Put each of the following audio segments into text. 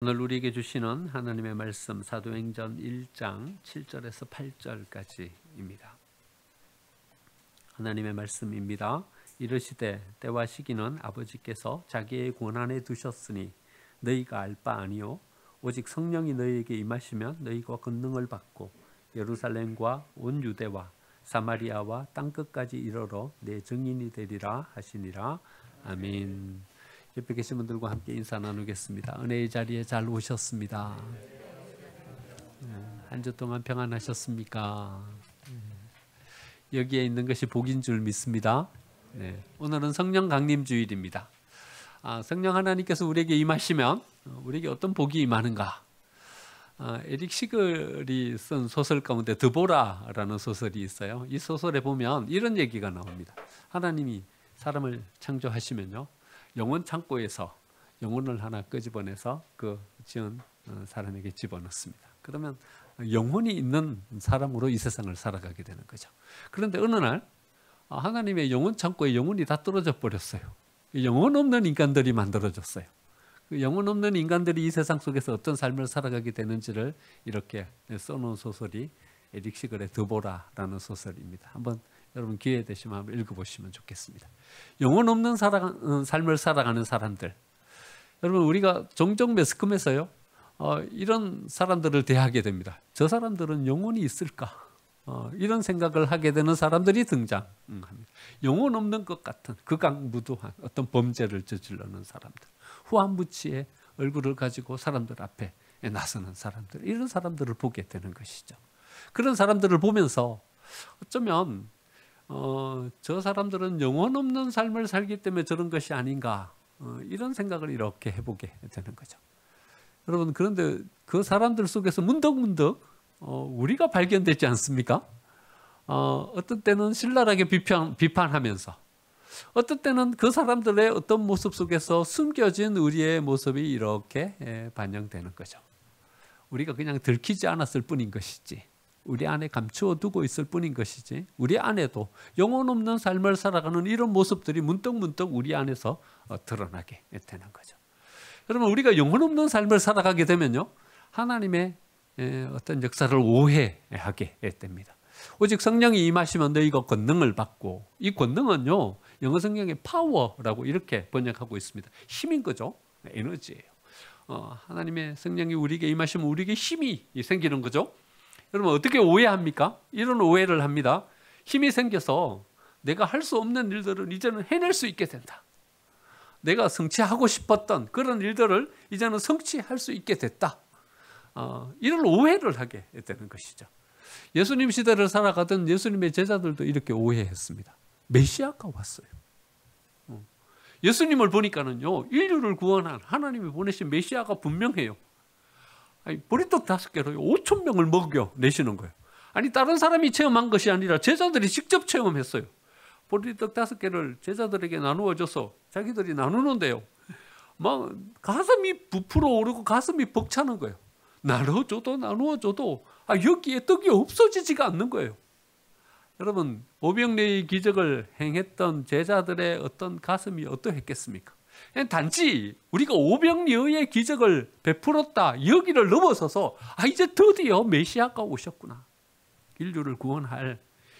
오늘 우리에게 주시는 하나님의 말씀 사도행전 1장 7절에서 8절까지입니다. 하나님의 말씀입니다. 이르시되 때와 시기는 아버지께서 자기의 권한에 두셨으니 너희가 알 바 아니요 오직 성령이 너희에게 임하시면 너희가 권능을 받고 예루살렘과 온 유대와 사마리아와 땅끝까지 이르러 내 증인이 되리라 하시니라. 아멘. 옆에 계신 분들과 함께 인사 나누겠습니다. 은혜의 자리에 잘 오셨습니다. 한 주 동안 평안하셨습니까? 여기에 있는 것이 복인 줄 믿습니다. 오늘은 성령 강림 주일입니다. 성령 하나님께서 우리에게 임하시면 우리에게 어떤 복이 임하는가? 에릭 시글이 쓴 소설 가운데 드보라라는 소설이 있어요. 이 소설에 보면 이런 얘기가 나옵니다. 하나님이 사람을 창조하시면요, 영혼 창고에서 영혼을 하나 끄집어내서 그 지은 사람에게 집어넣습니다. 그러면 영혼이 있는 사람으로 이 세상을 살아가게 되는 거죠. 그런데 어느 날 하나님의 영혼 창고에 영혼이 다 떨어져 버렸어요. 영혼 없는 인간들이 만들어졌어요. 그 영혼 없는 인간들이 이 세상 속에서 어떤 삶을 살아가게 되는지를 이렇게 써놓은 소설이 에릭 시글의 드보라라는 소설입니다. 한번 여러분 기회 되시면 한번 읽어보시면 좋겠습니다. 영혼 없는 삶을 살아가는 사람들, 여러분 우리가 종종 매스컴에서요 이런 사람들을 대하게 됩니다. 저 사람들은 영혼이 있을까? 이런 생각을 하게 되는 사람들이 등장합니다. 영혼 없는 것 같은 극악무도한 어떤 범죄를 저지르는 사람들, 후한무치의 얼굴을 가지고 사람들 앞에 나서는 사람들, 이런 사람들을 보게 되는 것이죠. 그런 사람들을 보면서 어쩌면 저 사람들은 영혼 없는 삶을 살기 때문에 저런 것이 아닌가, 이런 생각을 이렇게 해보게 되는 거죠. 여러분, 그런데 그 사람들 속에서 문득문득 우리가 발견되지 않습니까? 어떤 때는 신랄하게 비판하면서, 어떤 때는 그 사람들의 어떤 모습 속에서 숨겨진 우리의 모습이 이렇게 반영되는 거죠. 우리가 그냥 들키지 않았을 뿐인 것이지, 우리 안에 감추어 두고 있을 뿐인 것이지, 우리 안에도 영혼 없는 삶을 살아가는 이런 모습들이 문득문득 우리 안에서 드러나게 되는 거죠. 여러분, 우리가 영혼 없는 삶을 살아가게 되면요, 하나님의 어떤 역사를 오해하게 됩니다. 오직 성령이 임하시면 너희가 권능을 받고, 이 권능은요, 영어 성경에 파워라고 이렇게 번역하고 있습니다. 힘인 거죠. 에너지예요. 하나님의 성령이 우리에게 임하시면 우리에게 힘이 생기는 거죠. 여러분, 어떻게 오해합니까? 이런 오해를 합니다. 힘이 생겨서 내가 할 수 없는 일들을 이제는 해낼 수 있게 된다. 내가 성취하고 싶었던 그런 일들을 이제는 성취할 수 있게 됐다. 이런 오해를 하게 되는 것이죠. 예수님 시대를 살아가던 예수님의 제자들도 이렇게 오해했습니다. 메시아가 왔어요. 예수님을 보니까는요, 인류를 구원한 하나님이 보내신 메시아가 분명해요. 아니, 보리떡 5개로 5천 명을 먹여 내시는 거예요. 아니, 다른 사람이 체험한 것이 아니라 제자들이 직접 체험했어요. 보리떡 5개를 제자들에게 나누어줘서 자기들이 나누는데요, 막 가슴이 부풀어 오르고 가슴이 벅차는 거예요. 나누어줘도 여기에 떡이 없어지지가 않는 거예요. 여러분, 오병이어의 기적을 행했던 제자들의 어떤 가슴이 어떠했겠습니까? 단지 우리가 오병이어의 기적을 베풀었다, 여기를 넘어서서 이제 드디어 메시아가 오셨구나, 인류를 구원할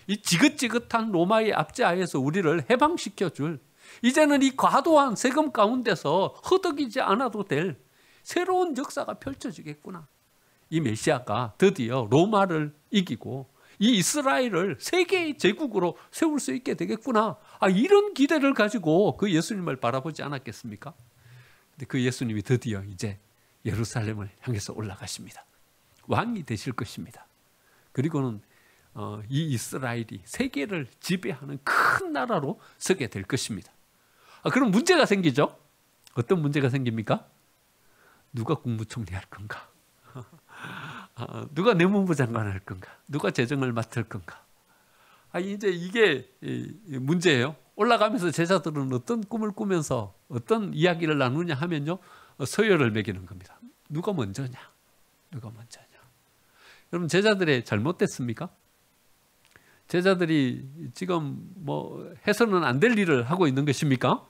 이 지긋지긋한 로마의 압제하에서 우리를 해방시켜줄, 이제는 이 과도한 세금 가운데서 허덕이지 않아도 될 새로운 역사가 펼쳐지겠구나. 이 메시아가 드디어 로마를 이기고 이 이스라엘을 세계의 제국으로 세울 수 있게 되겠구나. 이런 기대를 가지고 그 예수님을 바라보지 않았겠습니까? 근데 그 예수님이 드디어 이제 예루살렘을 향해서 올라가십니다. 왕이 되실 것입니다. 그리고는 이 이스라엘이 세계를 지배하는 큰 나라로 서게 될 것입니다. 그럼 문제가 생기죠? 어떤 문제가 생깁니까? 누가 국무총리 할 건가? 누가 내무부 장관 할 건가? 누가 재정을 맡을 건가? 이제 이게 문제예요. 올라가면서 제자들은 어떤 꿈을 꾸면서 어떤 이야기를 나누냐 하면요, 서열을 매기는 겁니다. 누가 먼저냐? 누가 먼저냐? 여러분, 제자들이 잘못됐습니까? 제자들이 지금 뭐 해서는 안 될 일을 하고 있는 것입니까?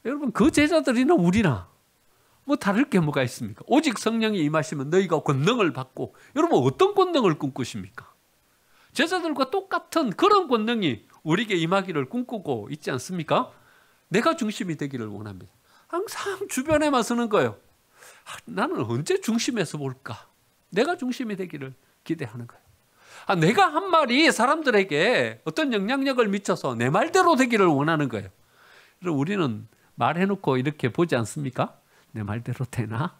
여러분, 그 제자들이나 우리나 뭐 다를 게 뭐가 있습니까? 오직 성령이 임하시면 너희가 권능을 받고, 여러분 어떤 권능을 꿈꾸십니까? 제자들과 똑같은 그런 권능이 우리에게 임하기를 꿈꾸고 있지 않습니까? 내가 중심이 되기를 원합니다. 항상 주변에만 서는 거예요. 나는 언제 중심에서 볼까? 내가 중심이 되기를 기대하는 거예요. 내가 한 말이 사람들에게 어떤 영향력을 미쳐서 내 말대로 되기를 원하는 거예요. 우리는 말해놓고 이렇게 보지 않습니까? 내 말대로 되나?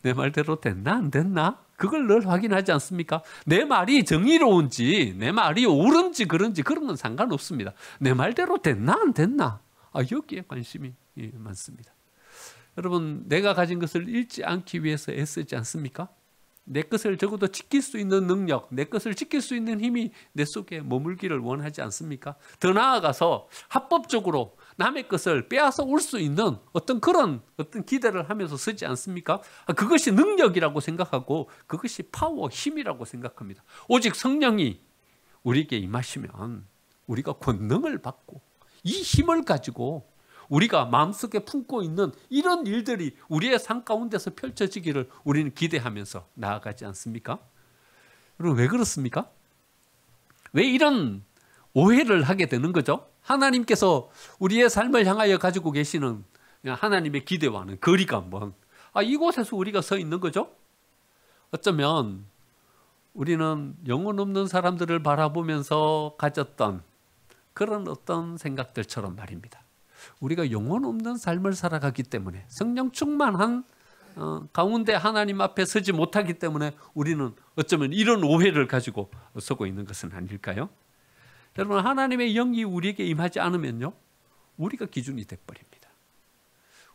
내 말대로 됐나? 안 됐나? 그걸 늘 확인하지 않습니까? 내 말이 정의로운지, 내 말이 옳은지 그런지 그런 건 상관없습니다. 내 말대로 됐나? 안 됐나? 여기에 관심이 많습니다. 여러분, 내가 가진 것을 잃지 않기 위해서 애쓰지 않습니까? 내 것을 적어도 지킬 수 있는 능력, 내 것을 지킬 수 있는 힘이 내 속에 머물기를 원하지 않습니까? 더 나아가서 합법적으로 남의 것을 빼앗아 올 수 있는 어떤 기대를 하면서 쓰지 않습니까? 그것이 능력이라고 생각하고 그것이 파워, 힘이라고 생각합니다. 오직 성령이 우리에게 임하시면 우리가 권능을 받고 이 힘을 가지고 우리가 마음속에 품고 있는 이런 일들이 우리의 삶 가운데서 펼쳐지기를 우리는 기대하면서 나아가지 않습니까? 여러분, 왜 그렇습니까? 왜 이런 오해를 하게 되는 거죠? 하나님께서 우리의 삶을 향하여 가지고 계시는 하나님의 기대와는 거리가 이곳에서 우리가 서 있는 거죠? 어쩌면 우리는 영혼 없는 사람들을 바라보면서 가졌던 그런 어떤 생각들처럼 말입니다. 우리가 영혼 없는 삶을 살아가기 때문에, 성령 충만한 가운데 하나님 앞에 서지 못하기 때문에 우리는 어쩌면 이런 오해를 가지고 서고 있는 것은 아닐까요? 여러분, 하나님의 영이 우리에게 임하지 않으면요, 우리가 기준이 돼버립니다.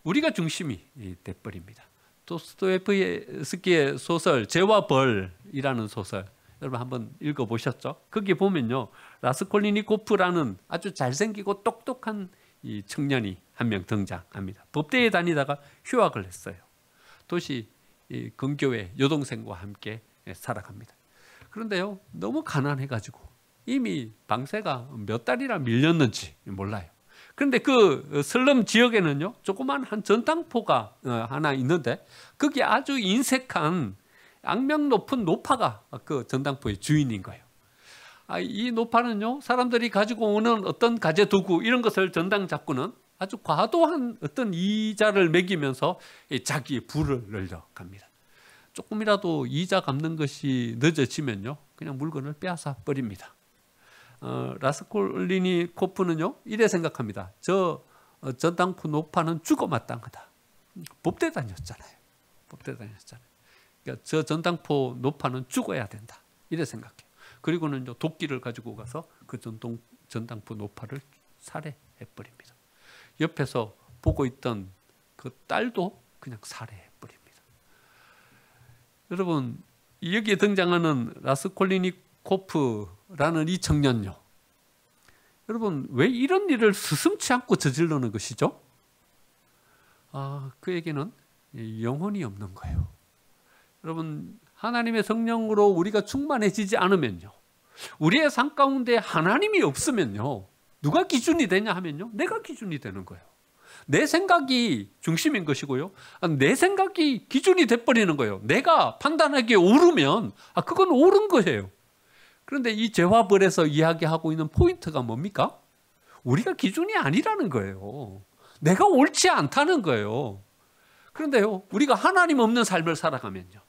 우리가 중심이 돼버립니다. 도스토옙스키의 소설 죄와 벌이라는 소설, 여러분 한번 읽어보셨죠? 거기 보면요, 라스콜리니코프라는 아주 잘생기고 똑똑한 이 청년이 한 명 등장합니다. 법대에 다니다가 휴학을 했어요. 도시 근교의 여동생과 함께 살아갑니다. 그런데요, 너무 가난해가지고 이미 방세가 몇 달이나 밀렸는지 몰라요. 그런데 그 슬럼 지역에는요, 조그만 한 전당포가 하나 있는데 거기 아주 인색한 악명 높은 노파가 그 전당포의 주인인 거예요. 이 노파는요, 사람들이 가지고 오는 어떤 가재 도구 이런 것을 전당 잡고는 아주 과도한 어떤 이자를 매기면서 자기의 부를 늘려갑니다. 조금이라도 이자 갚는 것이 늦어지면요, 그냥 물건을 빼앗아 버립니다. 라스콜리니코프는요, 이래 생각합니다. 저 전당포 노파는 죽어 마땅하다. 법대 다녔잖아요. 그러니까 저 전당포 노파는 죽어야 된다. 이래 생각해요. 그리고는 도끼를 가지고 가서 그 전당포 노파를 살해해버립니다. 옆에서 보고 있던 그 딸도 그냥 살해해버립니다. 여러분, 여기에 등장하는 라스콜리니코프라는 이 청년요, 여러분, 왜 이런 일을 스승치 않고 저지르는 것이죠? 그에게는 영혼이 없는 거예요. 여러분, 하나님의 성령으로 우리가 충만해지지 않으면요, 우리의 삶 가운데 하나님이 없으면요, 누가 기준이 되냐 하면요, 내가 기준이 되는 거예요. 내 생각이 중심인 것이고요, 내 생각이 기준이 돼버리는 거예요. 내가 판단하기에 옳으면 그건 옳은 거예요. 그런데 이 죄와 벌에서 이야기하고 있는 포인트가 뭡니까? 우리가 기준이 아니라는 거예요. 내가 옳지 않다는 거예요. 그런데요, 우리가 하나님 없는 삶을 살아가면요,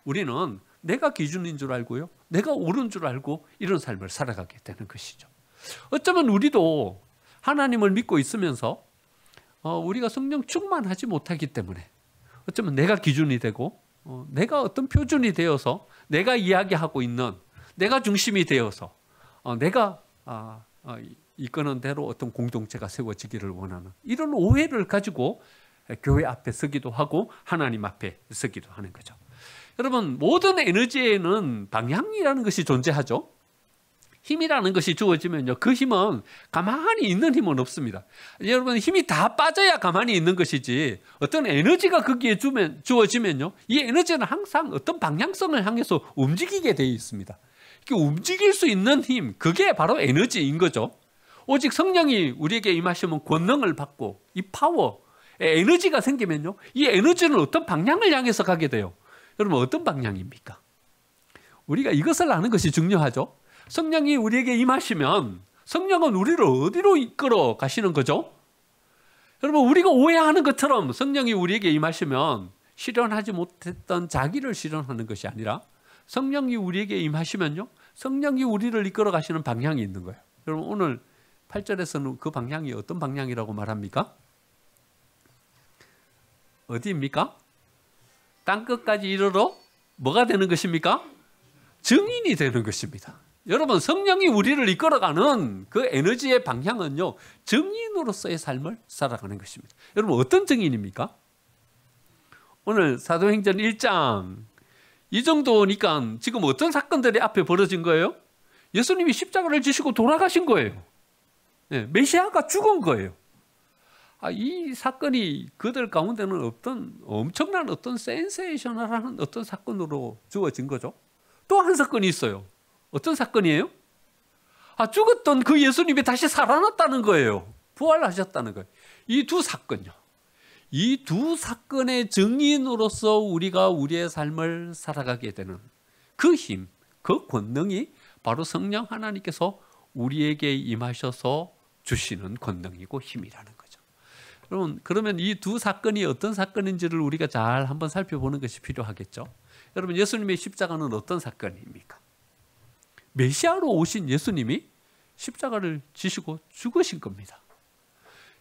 우리는 내가 기준인 줄 알고요, 내가 옳은 줄 알고 이런 삶을 살아가게 되는 것이죠. 어쩌면 우리도 하나님을 믿고 있으면서 우리가 성령 충만하지 못하기 때문에 어쩌면 내가 기준이 되고 내가 어떤 표준이 되어서 내가 이야기하고 있는, 내가 중심이 되어서 내가 이끄는 대로 어떤 공동체가 세워지기를 원하는 이런 오해를 가지고 교회 앞에 서기도 하고 하나님 앞에 서기도 하는 거죠. 여러분, 모든 에너지에는 방향이라는 것이 존재하죠. 힘이라는 것이 주어지면요, 그 힘은 가만히 있는 힘은 없습니다. 여러분, 힘이 다 빠져야 가만히 있는 것이지, 어떤 에너지가 거기에 주어지면요, 이 에너지는 항상 어떤 방향성을 향해서 움직이게 되어 있습니다. 움직일 수 있는 힘, 그게 바로 에너지인 거죠. 오직 성령이 우리에게 임하시면 권능을 받고 이 파워, 에너지가 생기면요, 이 에너지는 어떤 방향을 향해서 가게 돼요? 여러분, 어떤 방향입니까? 우리가 이것을 아는 것이 중요하죠. 성령이 우리에게 임하시면 성령은 우리를 어디로 이끌어 가시는 거죠? 여러분, 우리가 오해하는 것처럼 성령이 우리에게 임하시면 실현하지 못했던 자기를 실현하는 것이 아니라, 성령이 우리에게 임하시면요, 성령이 우리를 이끌어 가시는 방향이 있는 거예요. 여러분, 오늘 8절에서는 그 방향이 어떤 방향이라고 말합니까? 어디입니까? 땅끝까지 이르러 뭐가 되는 것입니까? 증인이 되는 것입니다. 여러분, 성령이 우리를 이끌어가는 그 에너지의 방향은요, 증인으로서의 삶을 살아가는 것입니다. 여러분, 어떤 증인입니까? 오늘 사도행전 1장 이 정도니까 지금 어떤 사건들이 앞에 벌어진 거예요? 예수님이 십자가를 지시고 돌아가신 거예요. 네, 메시아가 죽은 거예요. 이 사건이 그들 가운데는 어떤 엄청난 어떤 센세이셔널한 어떤 사건으로 주어진 거죠. 또 한 사건이 있어요. 어떤 사건이에요? 죽었던 그 예수님이 다시 살아났다는 거예요. 부활하셨다는 거예요. 이 두 사건요. 이 두 사건의 증인으로서 우리가 우리의 삶을 살아가게 되는 그 힘, 그 권능이 바로 성령 하나님께서 우리에게 임하셔서 주시는 권능이고 힘이라는 거죠. 여러분, 그러면 이 두 사건이 어떤 사건인지를 우리가 잘 한번 살펴보는 것이 필요하겠죠. 여러분, 예수님의 십자가는 어떤 사건입니까? 메시아로 오신 예수님이 십자가를 지시고 죽으신 겁니다.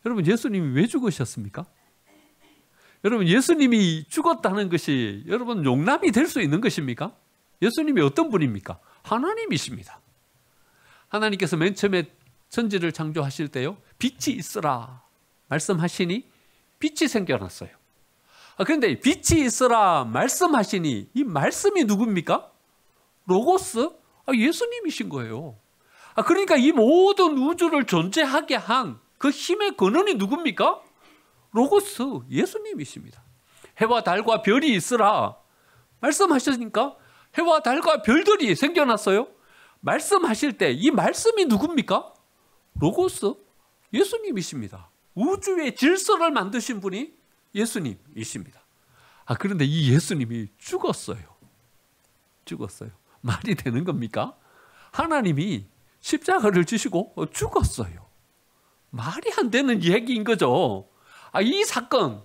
여러분, 예수님이 왜 죽으셨습니까? 여러분, 예수님이 죽었다는 것이 여러분 용납이 될 수 있는 것입니까? 예수님이 어떤 분입니까? 하나님이십니다. 하나님께서 맨 처음에 천지를 창조하실 때요, 빛이 있으라 말씀하시니 빛이 생겨났어요. 그런데 빛이 있으라 말씀하시니 이 말씀이 누굽니까? 로고스? 예수님이신 거예요. 그러니까 이 모든 우주를 존재하게 한 그 힘의 근원이 누굽니까? 로고스, 예수님이십니다. 해와 달과 별이 있으라 말씀하시니까 해와 달과 별들이 생겨났어요. 말씀하실 때 이 말씀이 누굽니까? 로고스, 예수님이십니다. 우주의 질서를 만드신 분이 예수님이십니다. 그런데 이 예수님이 죽었어요. 죽었어요. 말이 되는 겁니까? 하나님이 십자가를 지시고 죽었어요. 말이 안 되는 얘기인 거죠. 이 사건,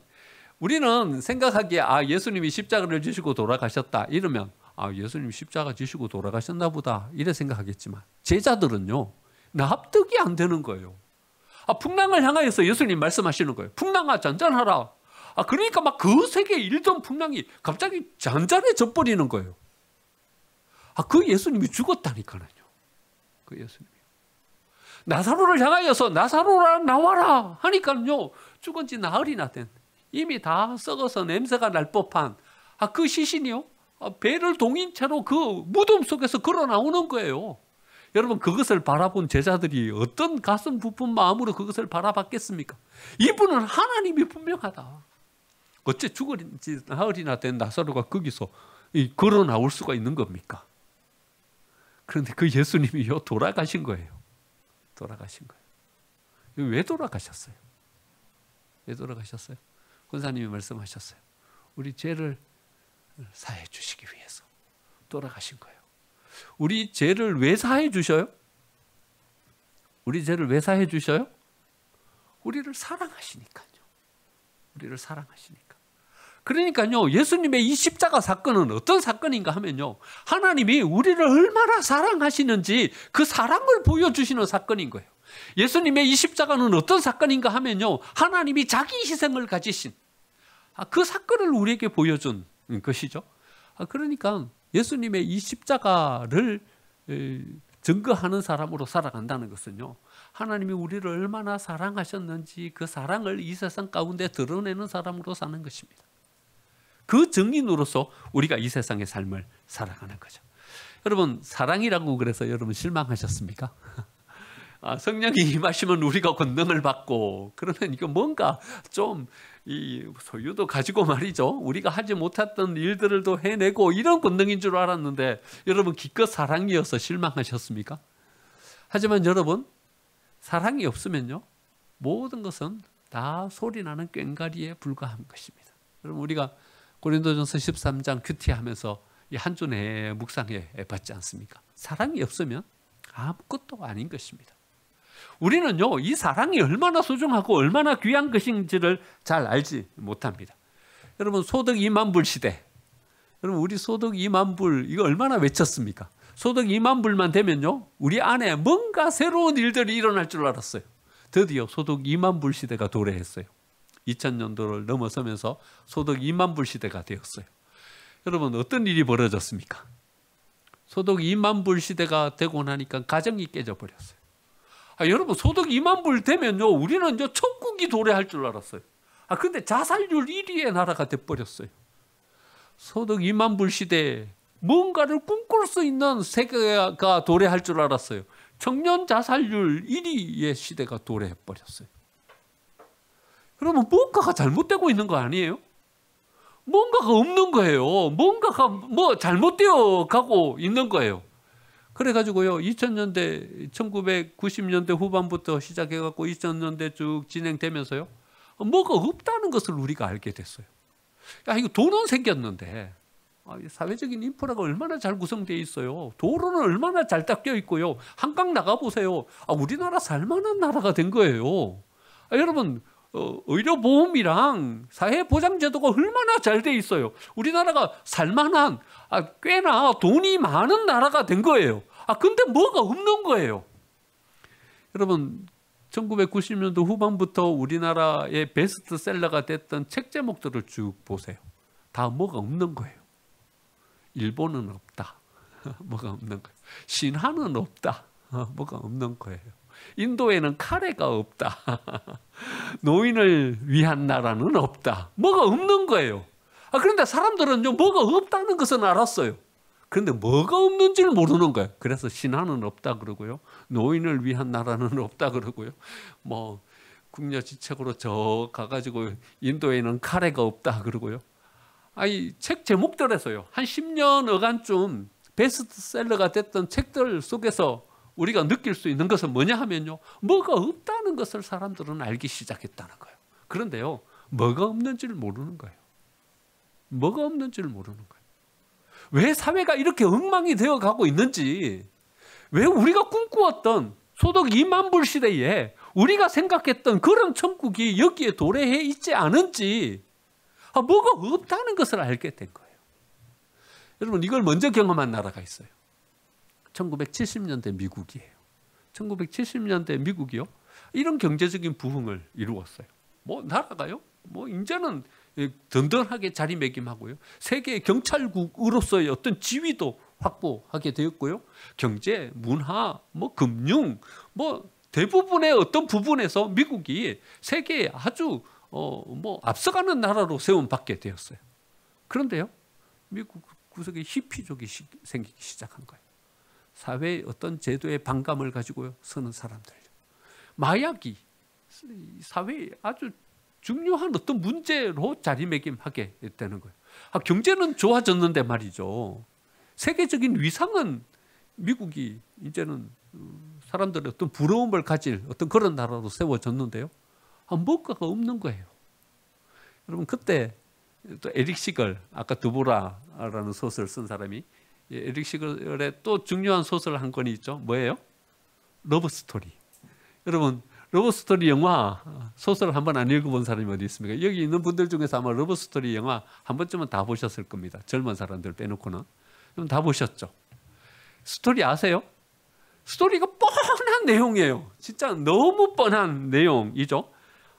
우리는 생각하기에 예수님이 십자가를 지시고 돌아가셨다 이러면 예수님이 십자가 지시고 돌아가셨나 보다 이래 생각하겠지만, 제자들은요, 납득이 안 되는 거예요. 풍랑을 향하여서 예수님 말씀하시는 거예요. 풍랑아 잔잔하라. 그러니까 막 그 세계에 일던 풍랑이 갑자기 잔잔해져 버리는 거예요. 그 예수님이 죽었다니까요. 그 예수님이. 나사로를 향하여서 나사로라 나와라 하니까요, 죽은 지 나흘이나 된, 이미 다 썩어서 냄새가 날 법한 그 시신이요, 배를 동인 채로 그 무덤 속에서 걸어 나오는 거예요. 여러분, 그것을 바라본 제자들이 어떤 가슴 부푼 마음으로 그것을 바라봤겠습니까? 이분은 하나님이 분명하다. 어째 죽은 지 나흘이나 된 나사로가 거기서 걸어 나올 수가 있는 겁니까? 그런데 그 예수님이요, 돌아가신 거예요. 돌아가신 거예요. 왜 돌아가셨어요? 왜 돌아가셨어요? 권사님이 말씀하셨어요. 우리 죄를 사해 주시기 위해서 돌아가신 거예요. 우리 죄를 왜 사해 주셔요? 우리 죄를 왜 사해 주셔요? 우리를 사랑하시니까요. 우리를 사랑하시니까. 그러니까요, 예수님의 이 십자가 사건은 어떤 사건인가 하면요, 하나님이 우리를 얼마나 사랑하시는지 그 사랑을 보여주시는 사건인 거예요. 예수님의 이 십자가는 어떤 사건인가 하면요, 하나님이 자기 희생을 가지신 그 사건을 우리에게 보여준 것이죠. 그러니까 예수님의 이 십자가를 증거하는 사람으로 살아간다는 것은요, 하나님이 우리를 얼마나 사랑하셨는지 그 사랑을 이 세상 가운데 드러내는 사람으로 사는 것입니다. 그 증인으로서 우리가 이 세상의 삶을 살아가는 거죠. 여러분, 사랑이라고 그래서 여러분 실망하셨습니까? 성령이 임하시면 우리가 권능을 받고, 그러면 이거 뭔가 좀 이 소유도 가지고 말이죠, 우리가 하지 못했던 일들도 해내고 이런 권능인 줄 알았는데, 여러분 기껏 사랑이어서 실망하셨습니까? 하지만 여러분, 사랑이 없으면요, 모든 것은 다 소리나는 꽹과리에 불과한 것입니다. 여러분 우리가 고린도전서 13장 큐티하면서 이 한 주 내에 묵상해 봤지 않습니까? 사랑이 없으면 아무것도 아닌 것입니다. 우리는요, 이 사랑이 얼마나 소중하고 얼마나 귀한 것인지를 잘 알지 못합니다. 여러분 소득 2만 불 시대, 여러분 우리 소득 2만 불 이거 얼마나 외쳤습니까? 소득 2만 불만 되면요, 우리 안에 뭔가 새로운 일들이 일어날 줄 알았어요. 드디어 소득 2만 불 시대가 도래했어요. 2000년도를 넘어서면서 소득 2만 불 시대가 되었어요. 여러분 어떤 일이 벌어졌습니까? 소득 2만 불 시대가 되고 나니까 가정이 깨져버렸어요. 여러분 소득 2만 불 되면요, 우리는 천국이 도래할 줄 알았어요. 근데 자살률 1위의 나라가 돼버렸어요. 소득 2만 불 시대에 뭔가를 꿈꿀 수 있는 세계가 도래할 줄 알았어요. 청년 자살률 1위의 시대가 도래해버렸어요. 그러면 뭔가가 잘못되고 있는 거 아니에요? 뭔가가 없는 거예요. 뭔가가 잘못되어 가고 있는 거예요. 그래가지고요, 2000년대, 1990년대 후반부터 시작해갖고 2000년대 쭉 진행되면서요, 뭐가 없다는 것을 우리가 알게 됐어요. 이거 돈은 생겼는데, 사회적인 인프라가 얼마나 잘 구성되어 있어요. 도로는 얼마나 잘 닦여 있고요. 한강 나가보세요. 우리나라 살만한 나라가 된 거예요. 여러분, 의료보험이랑 사회보장제도가 얼마나 잘 돼 있어요. 우리나라가 살만한, 꽤나 돈이 많은 나라가 된 거예요. 근데 뭐가 없는 거예요. 여러분 1990년도 후반부터 우리나라의 베스트셀러가 됐던 책 제목들을 쭉 보세요. 다 뭐가 없는 거예요. 일본은 없다. 뭐가 없는 거예요. 신화는 없다. 뭐가 없는 거예요. 인도에는 카레가 없다. 노인을 위한 나라는 없다. 뭐가 없는 거예요. 그런데 사람들은요, 뭐가 없다는 것은 알았어요. 그런데 뭐가 없는지를 모르는 거예요. 그래서 신화는 없다 그러고요, 노인을 위한 나라는 없다 그러고요, 국려지책으로 저 가가지고 인도에는 카레가 없다 그러고요. 책 제목들에서요, 한 10년 어간쯤 베스트셀러가 됐던 책들 속에서 우리가 느낄 수 있는 것은 뭐냐 하면요, 뭐가 없다는 것을 사람들은 알기 시작했다는 거예요. 그런데요, 뭐가 없는지를 모르는 거예요. 뭐가 없는지를 모르는 거예요. 왜 사회가 이렇게 엉망이 되어가고 있는지, 왜 우리가 꿈꾸었던 소득 2만 불 시대에 우리가 생각했던 그런 천국이 여기에 도래해 있지 않은지, 뭐가 없다는 것을 알게 된 거예요. 여러분 이걸 먼저 경험한 나라가 있어요. 1970년대 미국이에요. 1970년대 미국이요, 이런 경제적인 부흥을 이루었어요. 나라가요, 이제는 든든하게 자리매김하고요, 세계 경찰국으로서의 어떤 지위도 확보하게 되었고요, 경제, 문화, 금융, 대부분의 어떤 부분에서 미국이 세계에 아주 앞서가는 나라로 세움받게 되었어요. 그런데요, 미국 구석에 히피족이 생기기 시작한 거예요. 사회의 어떤 제도의 반감을 가지고 서는 사람들, 마약이 사회에 아주 중요한 어떤 문제로 자리매김하게 되는 거예요. 경제는 좋아졌는데 말이죠, 세계적인 위상은 미국이 이제는 사람들의 어떤 부러움을 가질 어떤 그런 나라로 세워졌는데요, 뭔가가 없는 거예요. 여러분 그때 또 에릭 시걸, 아까 드보라라는 소설을 쓴 사람이, 에릭 시걸의 또 중요한 소설 한 권이 있죠. 뭐예요? 러브 스토리. 여러분 러브 스토리 영화, 소설 한 번 안 읽어본 사람이 어디 있습니까? 여기 있는 분들 중에서 아마 러브 스토리 영화 한 번쯤은 다 보셨을 겁니다. 젊은 사람들 빼놓고는. 그럼 다 보셨죠? 스토리 아세요? 스토리가 뻔한 내용이에요. 진짜 너무 뻔한 내용이죠.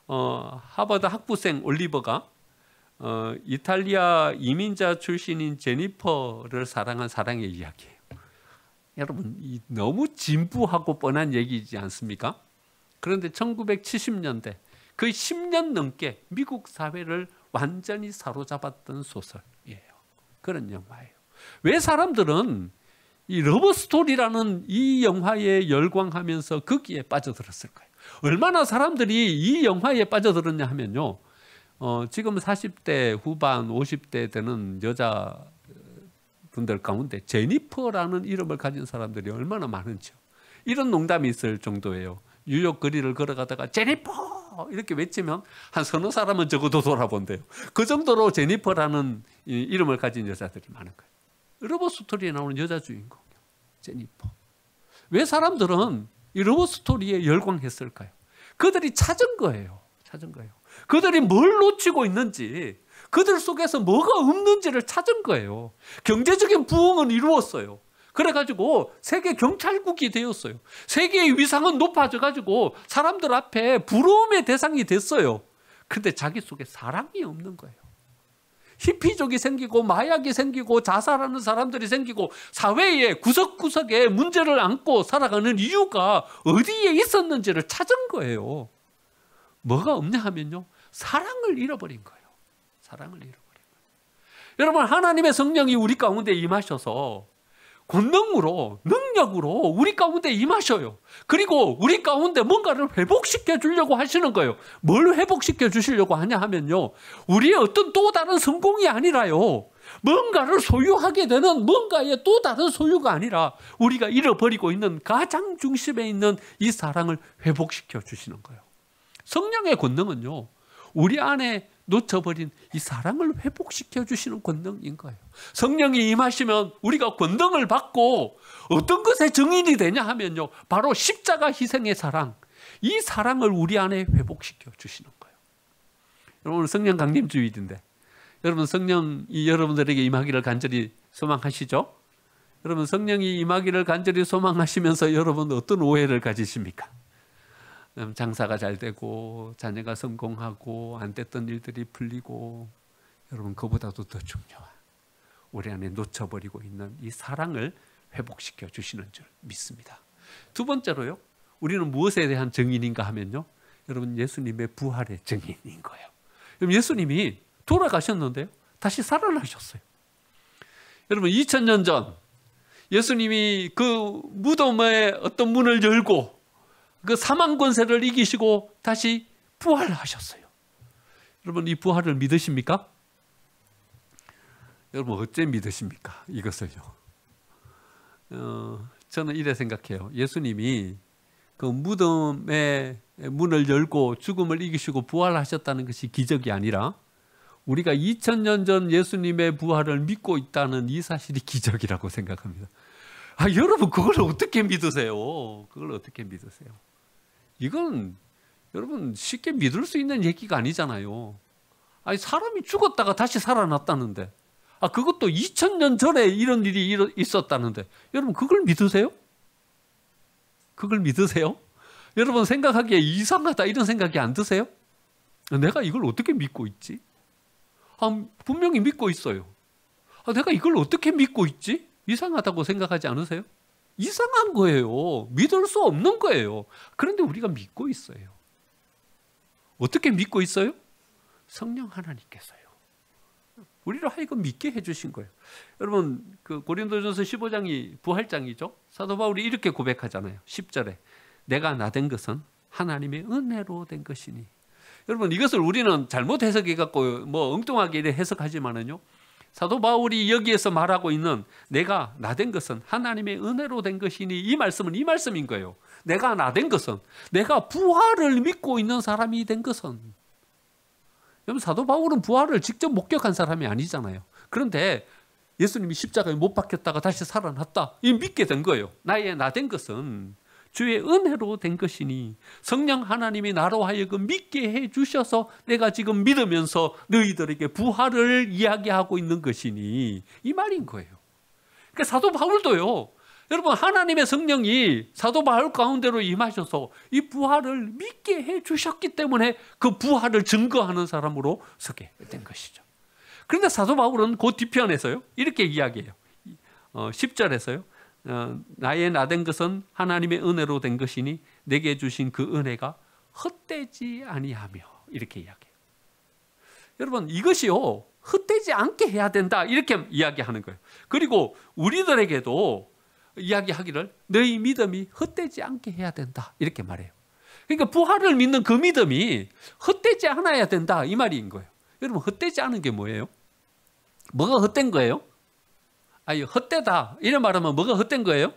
하버드 학부생 올리버가 이탈리아 이민자 출신인 제니퍼를 사랑한 사랑의 이야기예요. 여러분 너무 진부하고 뻔한 얘기이지 않습니까? 그런데 1970년대 거의 10년 넘게 미국 사회를 완전히 사로잡았던 소설이에요. 그런 영화예요. 왜 사람들은 이 러브 스토리라는 이 영화에 열광하면서 거기에 빠져들었을까요? 얼마나 사람들이 이 영화에 빠져들었냐 하면요, 지금 40대 후반 50대 되는 여자분들 가운데 제니퍼라는 이름을 가진 사람들이 얼마나 많은지요. 이런 농담이 있을 정도예요. 뉴욕 거리를 걸어가다가 제니퍼 이렇게 외치면 한 서너 사람은 적어도 돌아본대요. 그 정도로 제니퍼라는 이름을 가진 여자들이 많은 거예요. 러브스토리에 나오는 여자 주인공 제니퍼. 왜 사람들은 이 러브스토리에 열광했을까요? 그들이 찾은 거예요. 찾은 거예요. 그들이 뭘 놓치고 있는지, 그들 속에서 뭐가 없는지를 찾은 거예요. 경제적인 부흥은 이루었어요. 그래가지고 세계 경찰국이 되었어요. 세계의 위상은 높아져가지고 사람들 앞에 부러움의 대상이 됐어요. 근데 자기 속에 사랑이 없는 거예요. 히피족이 생기고 마약이 생기고 자살하는 사람들이 생기고 사회의 구석구석에 문제를 안고 살아가는 이유가 어디에 있었는지를 찾은 거예요. 뭐가 없냐 하면요, 사랑을 잃어버린 거예요. 사랑을 잃어버린 거예요. 여러분, 하나님의 성령이 우리 가운데 임하셔서 권능으로, 능력으로 우리 가운데 임하셔요. 그리고 우리 가운데 뭔가를 회복시켜 주려고 하시는 거예요. 뭘 회복시켜 주시려고 하냐 하면요, 우리의 어떤 또 다른 성공이 아니라요, 뭔가를 소유하게 되는 뭔가의 또 다른 소유가 아니라 우리가 잃어버리고 있는 가장 중심에 있는 이 사랑을 회복시켜 주시는 거예요. 성령의 권능은요, 우리 안에 놓쳐버린 이 사랑을 회복시켜 주시는 권능인 거예요. 성령이 임하시면 우리가 권능을 받고 어떤 것의 증인이 되냐 하면요, 바로 십자가 희생의 사랑, 이 사랑을 우리 안에 회복시켜 주시는 거예요. 여러분, 성령 강림 주일인데 여러분, 성령이 여러분들에게 임하기를 간절히 소망하시죠? 여러분, 성령이 임하기를 간절히 소망하시면서 여러분 어떤 오해를 가지십니까? 장사가 잘 되고 자녀가 성공하고 안 됐던 일들이 풀리고, 여러분, 그보다도 더 중요한 우리 안에 놓쳐버리고 있는 이 사랑을 회복시켜 주시는 줄 믿습니다. 두 번째로요, 우리는 무엇에 대한 증인인가 하면요, 여러분, 예수님의 부활의 증인인 거예요. 예수님이 돌아가셨는데요, 다시 살아나셨어요. 여러분, 2000년 전 예수님이 그 무덤의 어떤 문을 열고 그 사망 권세를 이기시고 다시 부활하셨어요. 여러분, 이 부활을 믿으십니까? 여러분, 어째 믿으십니까? 이것을요. 저는 이래 생각해요. 예수님이 그 무덤의 문을 열고 죽음을 이기시고 부활하셨다는 것이 기적이 아니라 우리가 2000년 전 예수님의 부활을 믿고 있다는 이 사실이 기적이라고 생각합니다. 여러분, 그걸 어떻게 믿으세요? 그걸 어떻게 믿으세요? 이건 여러분 쉽게 믿을 수 있는 얘기가 아니잖아요. 사람이 죽었다가 다시 살아났다는데, 그것도 2000년 전에 이런 일이 있었다는데, 여러분, 그걸 믿으세요? 그걸 믿으세요? 여러분, 생각하기에 이상하다 이런 생각이 안 드세요? 내가 이걸 어떻게 믿고 있지? 분명히 믿고 있어요. 내가 이걸 어떻게 믿고 있지? 이상하다고 생각하지 않으세요? 이상한 거예요. 믿을 수 없는 거예요. 그런데 우리가 믿고 있어요. 어떻게 믿고 있어요? 성령 하나님께서요. 우리를 하여금 믿게 해주신 거예요. 여러분, 그 고린도전서 15장이 부활장이죠. 사도 바울이 이렇게 고백하잖아요. 10절에 내가 나된 것은 하나님의 은혜로 된 것이니. 여러분, 이것을 우리는 잘못 해석해 갖고 엉뚱하게 해석하지만은요, 사도 바울이 여기에서 말하고 있는 내가 나된 것은 하나님의 은혜로 된 것이니, 이 말씀은 이 말씀인 거예요. 내가 나된 것은, 내가 부활을 믿고 있는 사람이 된 것은. 여러분, 사도 바울은 부활을 직접 목격한 사람이 아니잖아요. 그런데 예수님이 십자가에 못 박혔다가 다시 살아났다, 이 믿게 된 거예요. 나의 나된 것은 주의 은혜로 된 것이니, 성령 하나님이 나로 하여금 믿게 해주셔서 내가 지금 믿으면서 너희들에게 부활을 이야기하고 있는 것이니, 이 말인 거예요. 그러니까 사도 바울도요, 여러분, 하나님의 성령이 사도 바울 가운데로 임하셔서 이 부활을 믿게 해주셨기 때문에 그 부활을 증거하는 사람으로 서게 된 것이죠. 그런데 사도 바울은 그 뒤편에서요, 이렇게 이야기해요. 10절에서요. 나의 나된 것은 하나님의 은혜로 된 것이니 내게 주신 그 은혜가 헛되지 아니하며, 이렇게 이야기해요. 여러분, 이것이요, 헛되지 않게 해야 된다, 이렇게 이야기하는 거예요. 그리고 우리들에게도 이야기하기를 너희 믿음이 헛되지 않게 해야 된다, 이렇게 말해요. 그러니까 부활을 믿는 그 믿음이 헛되지 않아야 된다, 이 말인 거예요. 여러분, 헛되지 않은 게 뭐예요? 뭐가 헛된 거예요? 헛되다 이런 말하면 뭐가 헛된 거예요?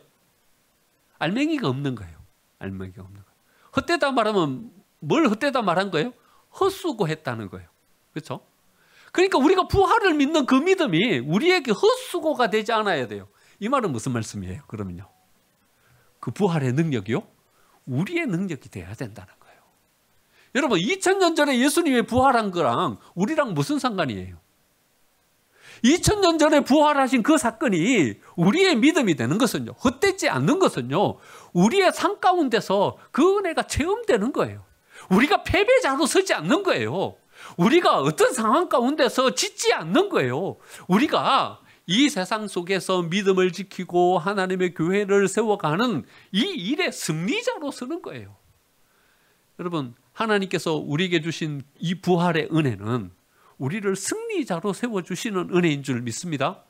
알맹이가 없는 거예요. 알맹이가 없는 거예요. 헛되다 말하면 뭘 헛되다 말한 거예요? 헛수고했다는 거예요. 그렇죠? 그러니까 우리가 부활을 믿는 그 믿음이 우리에게 헛수고가 되지 않아야 돼요. 이 말은 무슨 말씀이에요? 그러면요, 그 부활의 능력이요, 우리의 능력이 돼야 된다는 거예요. 여러분, 2000년 전에 예수님이 부활한 거랑 우리랑 무슨 상관이에요? 2000년 전에 부활하신 그 사건이 우리의 믿음이 되는 것은요, 헛되지 않는 것은요, 우리의 삶 가운데서 그 은혜가 체험되는 거예요. 우리가 패배자로 서지 않는 거예요. 우리가 어떤 상황 가운데서 짓지 않는 거예요. 우리가 이 세상 속에서 믿음을 지키고 하나님의 교회를 세워가는 이 일의 승리자로 서는 거예요. 여러분, 하나님께서 우리에게 주신 이 부활의 은혜는 우리를 승리자로 세워주시는 은혜인 줄 믿습니다.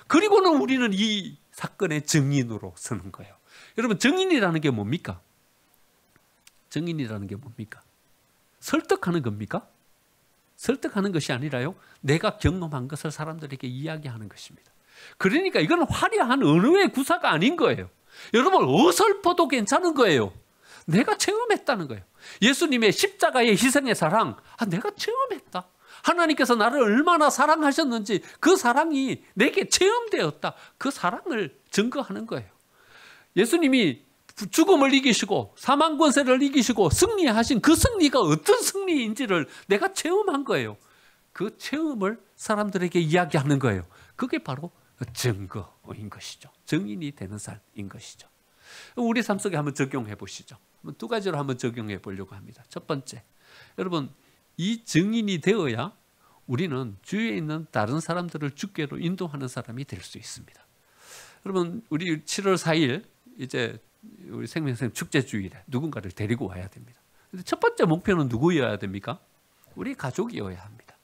그리고는 우리는 이 사건의 증인으로 서는 거예요. 여러분, 증인이라는 게 뭡니까? 증인이라는 게 뭡니까? 설득하는 겁니까? 설득하는 것이 아니라요, 내가 경험한 것을 사람들에게 이야기하는 것입니다. 그러니까 이건 화려한 언어의 구사가 아닌 거예요. 여러분, 어설퍼도 괜찮은 거예요. 내가 체험했다는 거예요. 예수님의 십자가의 희생의 사랑, 내가 체험했다. 하나님께서 나를 얼마나 사랑하셨는지 그 사랑이 내게 체험되었다. 그 사랑을 증거하는 거예요. 예수님이 죽음을 이기시고 사망 권세를 이기시고 승리하신 그 승리가 어떤 승리인지를 내가 체험한 거예요. 그 체험을 사람들에게 이야기하는 거예요. 그게 바로 증거인 것이죠. 증인이 되는 삶인 것이죠. 우리 삶 속에 한번 적용해 보시죠. 두 가지로 한번 적용해 보려고 합니다. 첫 번째, 여러분, 이 증인이 되어야 우리는 주위에 있는 다른 사람들을 주께로 인도하는 사람이 될 수 있습니다. 여러분, 우리 7월 4일 이제 우리 생명샘 축제주일에 누군가를 데리고 와야 됩니다. 근데 첫 번째 목표는 누구여야 됩니까? 우리 가족이어야 합니다.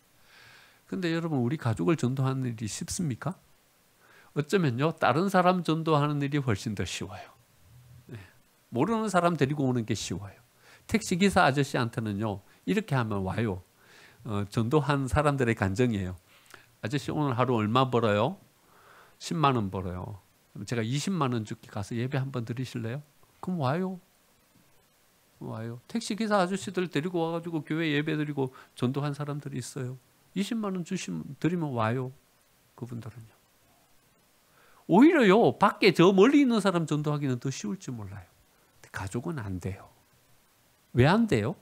근데 여러분, 우리 가족을 전도하는 일이 쉽습니까? 어쩌면요, 다른 사람 전도하는 일이 훨씬 더 쉬워요. 모르는 사람 데리고 오는 게 쉬워요. 택시기사 아저씨한테는요, 이렇게 하면 와요. 전도한 사람들의 간증이에요. 아저씨 오늘 하루 얼마 벌어요? 10만 원 벌어요. 제가 20만 원 주기 가서 예배 한번 드리실래요? 그럼 와요. 와요. 택시기사 아저씨들 데리고 와가지고 교회 예배 드리고 전도한 사람들이 있어요. 20만 원 드리면 와요. 그분들은요. 오히려요, 밖에 저 멀리 있는 사람 전도하기는 더 쉬울지 몰라요. 가족은 안 돼요. 왜 안 돼요?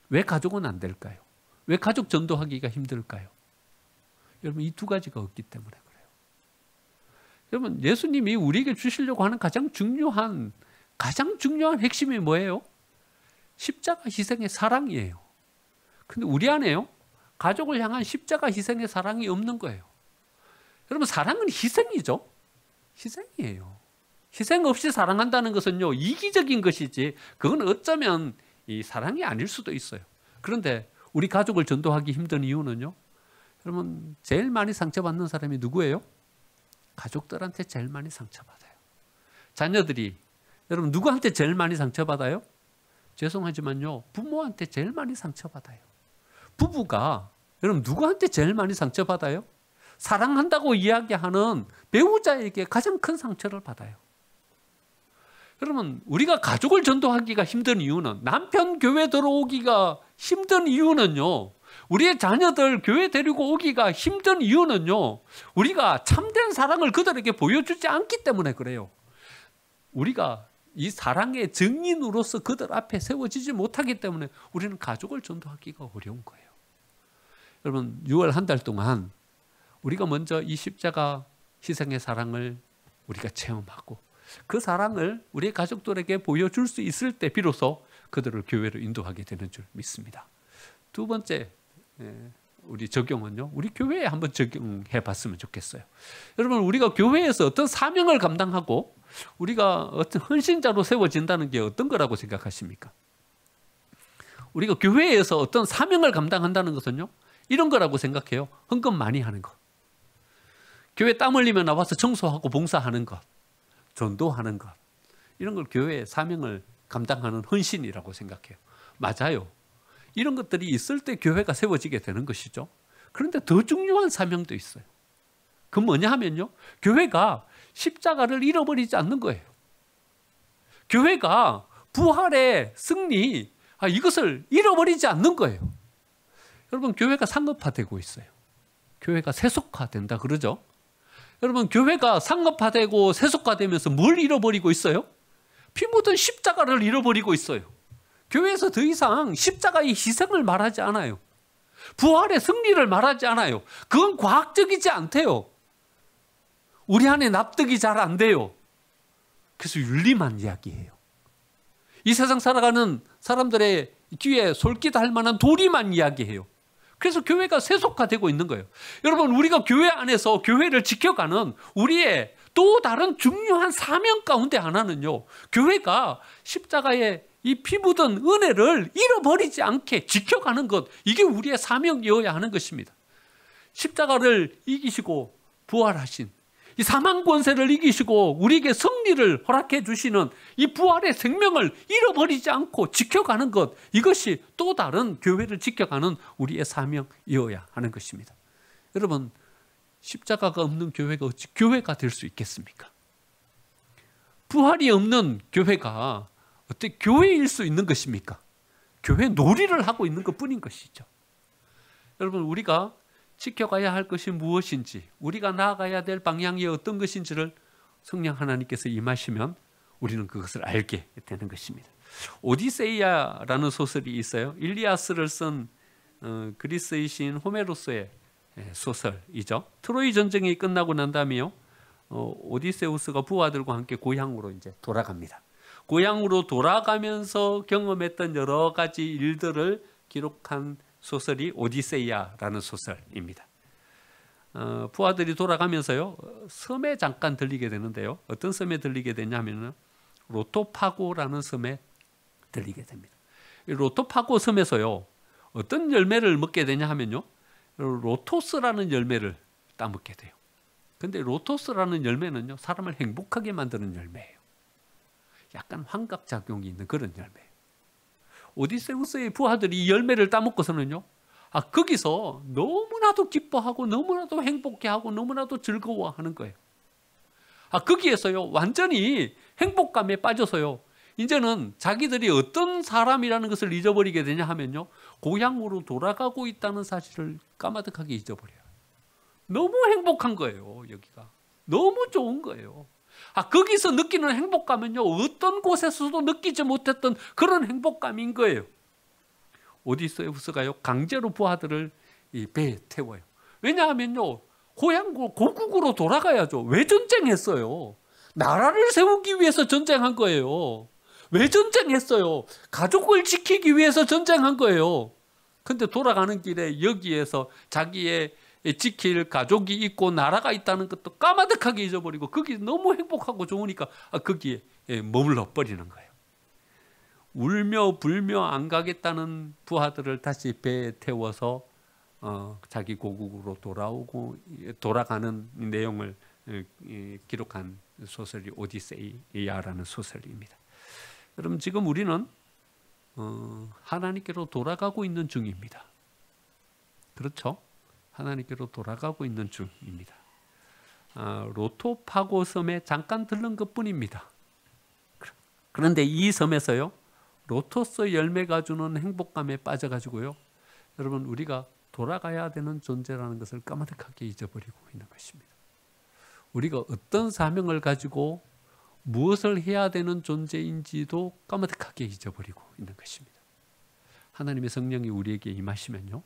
왜 가족은 안 될까요? 왜 가족 전도하기가 힘들까요? 여러분, 이 두 가지가 없기 때문에 그래요. 여러분, 예수님이 우리에게 주시려고 하는 가장 중요한 핵심이 뭐예요? 십자가 희생의 사랑이에요. 근데 우리 안에요, 가족을 향한 십자가 희생의 사랑이 없는 거예요. 여러분, 사랑은 희생이죠. 희생이에요. 희생 없이 사랑한다는 것은요, 이기적인 것이지 그건 어쩌면 이 사랑이 아닐 수도 있어요. 그런데 우리 가족을 전도하기 힘든 이유는요, 여러분, 제일 많이 상처받는 사람이 누구예요? 가족들한테 제일 많이 상처받아요. 자녀들이 여러분 누구한테 제일 많이 상처받아요? 죄송하지만요, 부모한테 제일 많이 상처받아요. 부부가 여러분 누구한테 제일 많이 상처받아요? 사랑한다고 이야기하는 배우자에게 가장 큰 상처를 받아요. 여러분, 우리가 가족을 전도하기가 힘든 이유는, 남편 교회 들어오기가 힘든 이유는요, 우리의 자녀들 교회 데리고 오기가 힘든 이유는요, 우리가 참된 사랑을 그들에게 보여주지 않기 때문에 그래요. 우리가 이 사랑의 증인으로서 그들 앞에 세워지지 못하기 때문에 우리는 가족을 전도하기가 어려운 거예요. 여러분, 6월 한 달 동안 우리가 먼저 이 십자가 희생의 사랑을 우리가 체험하고 그 사랑을 우리의 가족들에게 보여줄 수 있을 때 비로소 그들을 교회로 인도하게 되는 줄 믿습니다. 두 번째 우리 적용은요, 우리 교회에 한번 적용해 봤으면 좋겠어요. 여러분, 우리가 교회에서 어떤 사명을 감당하고 우리가 어떤 헌신자로 세워진다는 게 어떤 거라고 생각하십니까? 우리가 교회에서 어떤 사명을 감당한다는 것은요, 이런 거라고 생각해요. 헌금 많이 하는 것, 교회 땀 흘리며 나와서 청소하고 봉사하는 것, 전도하는 것, 이런 걸 교회의 사명을 감당하는 헌신이라고 생각해요. 맞아요. 이런 것들이 있을 때 교회가 세워지게 되는 것이죠. 그런데 더 중요한 사명도 있어요. 그 뭐냐 하면요, 교회가 십자가를 잃어버리지 않는 거예요. 교회가 부활의 승리, 이것을 잃어버리지 않는 거예요. 여러분, 교회가 상업화되고 있어요. 교회가 세속화된다 그러죠. 여러분, 교회가 상업화되고 세속화되면서 뭘 잃어버리고 있어요? 피 묻은 십자가를 잃어버리고 있어요. 교회에서 더 이상 십자가의 희생을 말하지 않아요. 부활의 승리를 말하지 않아요. 그건 과학적이지 않대요. 우리 안에 납득이 잘 안 돼요. 그래서 윤리만 이야기해요. 이 세상 살아가는 사람들의 귀에 솔깃할 만한 도리만 이야기해요. 그래서 교회가 세속화되고 있는 거예요. 여러분, 우리가 교회 안에서 교회를 지켜가는 우리의 또 다른 중요한 사명 가운데 하나는요, 교회가 십자가의 이 피 묻은 은혜를 잃어버리지 않게 지켜가는 것, 이게 우리의 사명이어야 하는 것입니다. 십자가를 이기시고 부활하신, 이 사망 권세를 이기시고 우리에게 승리를 허락해 주시는 이 부활의 생명을 잃어버리지 않고 지켜가는 것, 이것이 또 다른 교회를 지켜가는 우리의 사명이어야 하는 것입니다. 여러분, 십자가가 없는 교회가 어찌 교회가 될 수 있겠습니까? 부활이 없는 교회가 어떻게 교회일 수 있는 것입니까? 교회 놀이를 하고 있는 것뿐인 것이죠. 여러분, 우리가 지켜가야 할 것이 무엇인지, 우리가 나아가야 될 방향이 어떤 것인지를 성령 하나님께서 임하시면 우리는 그것을 알게 되는 것입니다. 오디세이아라는 소설이 있어요. 일리아스를 쓴 그리스의 시인 호메로스의 소설이죠. 트로이 전쟁이 끝나고 난 다음에요, 오디세우스가 부하들과 함께 고향으로 이제 돌아갑니다. 고향으로 돌아가면서 경험했던 여러 가지 일들을 기록한 소설이 오디세이아라는 소설입니다. 부하들이 돌아가면서요, 섬에 잠깐 들리게 되는데요, 어떤 섬에 들리게 되냐면은 로토파고라는 섬에 들리게 됩니다. 이 로토파고 섬에서요, 어떤 열매를 먹게 되냐 하면요, 로토스라는 열매를 따먹게 돼요. 근데 로토스라는 열매는요, 사람을 행복하게 만드는 열매예요. 약간 환각작용이 있는 그런 열매예요. 오디세우스의 부하들이 이 열매를 따먹고서는요, 거기서 너무나도 기뻐하고 너무나도 행복해하고 너무나도 즐거워하는 거예요. 거기에서요, 완전히 행복감에 빠져서요, 이제는 자기들이 어떤 사람이라는 것을 잊어버리게 되냐 하면요, 고향으로 돌아가고 있다는 사실을 까마득하게 잊어버려요. 너무 행복한 거예요. 여기가 너무 좋은 거예요. 거기서 느끼는 행복감은요, 어떤 곳에서도 느끼지 못했던 그런 행복감인 거예요. 오디세우스가요, 강제로 부하들을 이 배에 태워요. 왜냐하면요, 고국으로 돌아가야죠. 왜 전쟁했어요? 나라를 세우기 위해서 전쟁한 거예요. 왜 전쟁했어요? 가족을 지키기 위해서 전쟁한 거예요. 근데 돌아가는 길에 여기에서 자기의 지킬 가족이 있고 나라가 있다는 것도 까마득하게 잊어버리고, 거기 너무 행복하고 좋으니까 거기에 머물러 버리는 거예요. 울며 불며 안 가겠다는 부하들을 다시 배에 태워서 자기 고국으로 돌아가는 내용을 기록한 소설이 오디세이아라는 소설입니다. 여러분, 지금 우리는 하나님께로 돌아가고 있는 중입니다. 그렇죠? 하나님께로 돌아가고 있는 중입니다. 로토파고 섬에 잠깐 들른 것뿐입니다. 그런데 이 섬에서요, 로토스 열매가 주는 행복감에 빠져가지고요, 여러분, 우리가 돌아가야 되는 존재라는 것을 까마득하게 잊어버리고 있는 것입니다. 우리가 어떤 사명을 가지고 무엇을 해야 되는 존재인지도 까마득하게 잊어버리고 있는 것입니다. 하나님의 성령이 우리에게 임하시면요,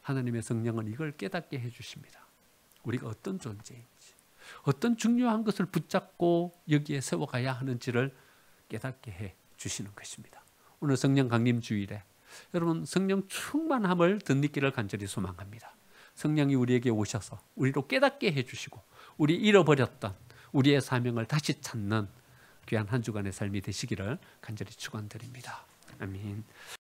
하나님의 성령은 이걸 깨닫게 해주십니다. 우리가 어떤 존재인지, 어떤 중요한 것을 붙잡고 여기에 세워가야 하는지를 깨닫게 해주시는 것입니다. 오늘 성령 강림 주일에 여러분, 성령 충만함을 덧입기를 간절히 소망합니다. 성령이 우리에게 오셔서 우리로 깨닫게 해주시고, 우리 잃어버렸던 우리의 사명을 다시 찾는 귀한 한 주간의 삶이 되시기를 간절히 축원드립니다. 아멘.